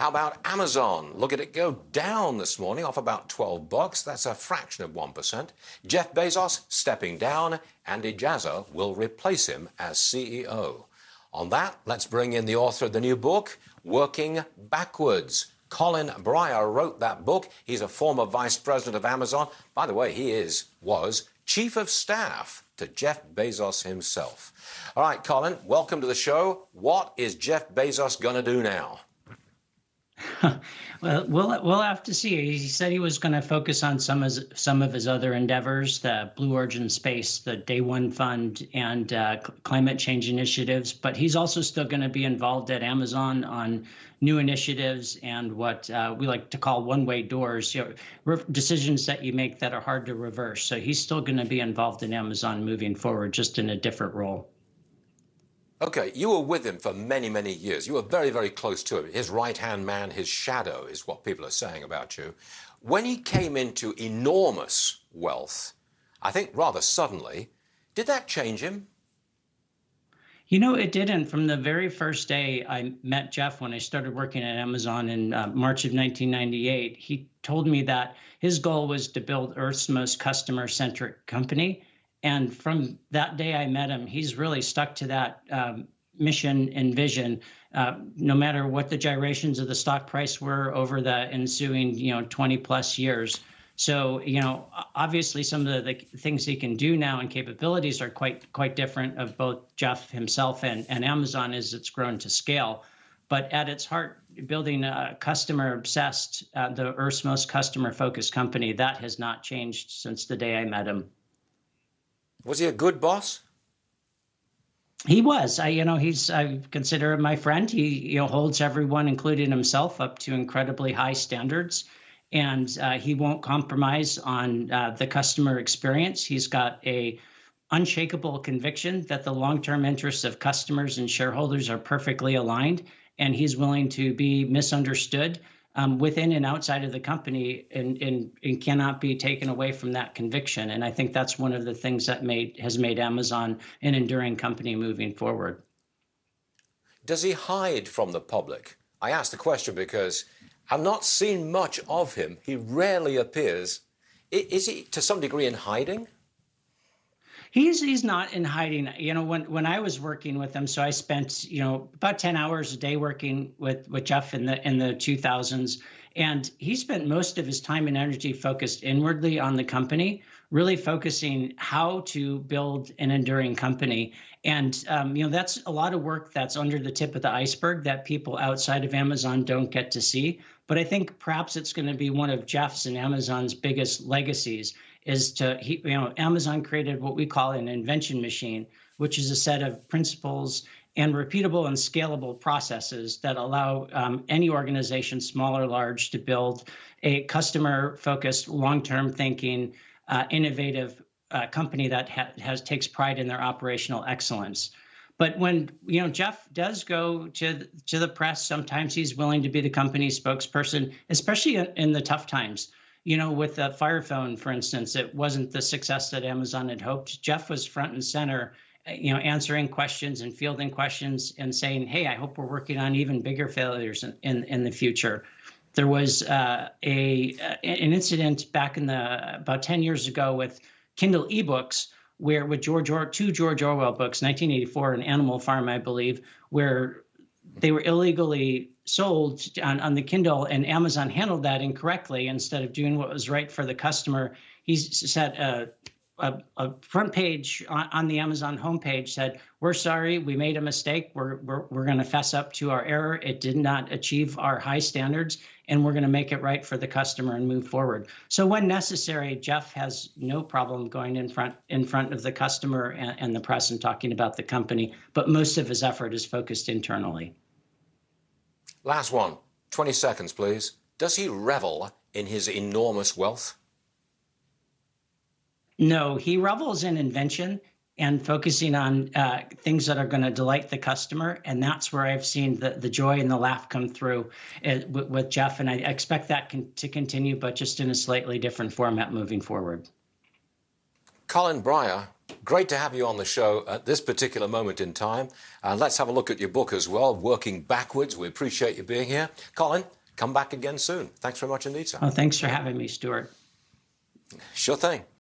How about Amazon? Look at it go down this morning, off about $12. That's a fraction of 1%. Jeff Bezos stepping down. Andy Jassar will replace him as CEO. On that, let's bring in the author of the new book, Working Backwards. Colin Breyer wrote that book. He's a former vice president of Amazon. By the way, he was chief of staff to Jeff Bezos himself. All right, Colin, welcome to the show. What is Jeff Bezos going to do now? Well, we'll have to see. He said he was going to focus on some of his other endeavors, the Blue Origin Space, the Day One Fund, and climate change initiatives. But he's also still going to be involved at Amazon on new initiatives and what we like to call one-way doors, decisions that you make that are hard to reverse. So he's still going to be involved in Amazon moving forward, just in a different role. Okay, you were with him for many, many years. You were very, very close to him. His right-hand man, his shadow, is what people are saying about you. When he came into enormous wealth, I think rather suddenly, did that change him? You know, it didn't. From the very first day I met Jeff when I started working at Amazon in March of 1998, he told me that his goal was to build Earth's most customer-centric company. And from that day I met him, he's really stuck to that mission and vision, no matter what the gyrations of the stock price were over the ensuing, 20 plus years. So, obviously some of the things he can do now and capabilities are quite different of both Jeff himself and Amazon as it's grown to scale. But at its heart, building a customer obsessed, the Earth's most customer focused company, that has not changed since the day I met him. Was he a good boss? He was. I consider him my friend. He, holds everyone, including himself, up to incredibly high standards, and he won't compromise on the customer experience. He's got a unshakable conviction that the long-term interests of customers and shareholders are perfectly aligned, and he's willing to be misunderstood within and outside of the company, and cannot be taken away from that conviction. And I think that's one of the things that has made Amazon an enduring company moving forward. Does he hide from the public? I ask the question because I've not seen much of him. He rarely appears. Is he to some degree in hiding? He's not in hiding. When I was working with him, so I spent, about 10 hours a day working with Jeff in the 2000s. And he spent most of his time and energy focused inwardly on the company, really focusing how to build an enduring company. And, that's a lot of work that's under the tip of the iceberg that people outside of Amazon don't get to see. But I think perhaps it's going to be one of Jeff's and Amazon's biggest legacies is Amazon created what we call an invention machine, which is a set of principles and repeatable and scalable processes that allow any organization, small or large, to build a customer-focused, long-term thinking, innovative company that takes pride in their operational excellence. But when Jeff does go to the press, sometimes he's willing to be the company's spokesperson, especially in the tough times. With the Fire Phone, for instance, it wasn't the success that Amazon had hoped. Jeff was front and center, answering questions and fielding questions and saying, hey, I hope we're working on even bigger failures in the future. There was an incident back in about 10 years ago with Kindle ebooks, where with two George Orwell books, 1984 and Animal Farm, I believe, where they were illegally sold on the Kindle, and Amazon handled that incorrectly. Instead of doing what was right for the customer, he set a front page on the Amazon homepage said, "We're sorry, we made a mistake. We're going to fess up to our error. It did not achieve our high standards, and we're going to make it right for the customer and move forward." So when necessary, Jeff has no problem going in front of the customer and the press and talking about the company, but most of his effort is focused internally. Last one, 20 seconds, please. Does he revel in his enormous wealth? No, he revels in invention and focusing on things that are going to delight the customer. And that's where I've seen the joy and the laugh come through with Jeff. And I expect that to continue, but just in a slightly different format moving forward. Colin Breyer, Great to have you on the show at this particular moment in time. Let's have a look at your book as well, Working Backwards. We appreciate you being here. Colin, come back again soon. Thanks very much indeed, sir. Oh, thanks for having me, Stuart. Sure thing.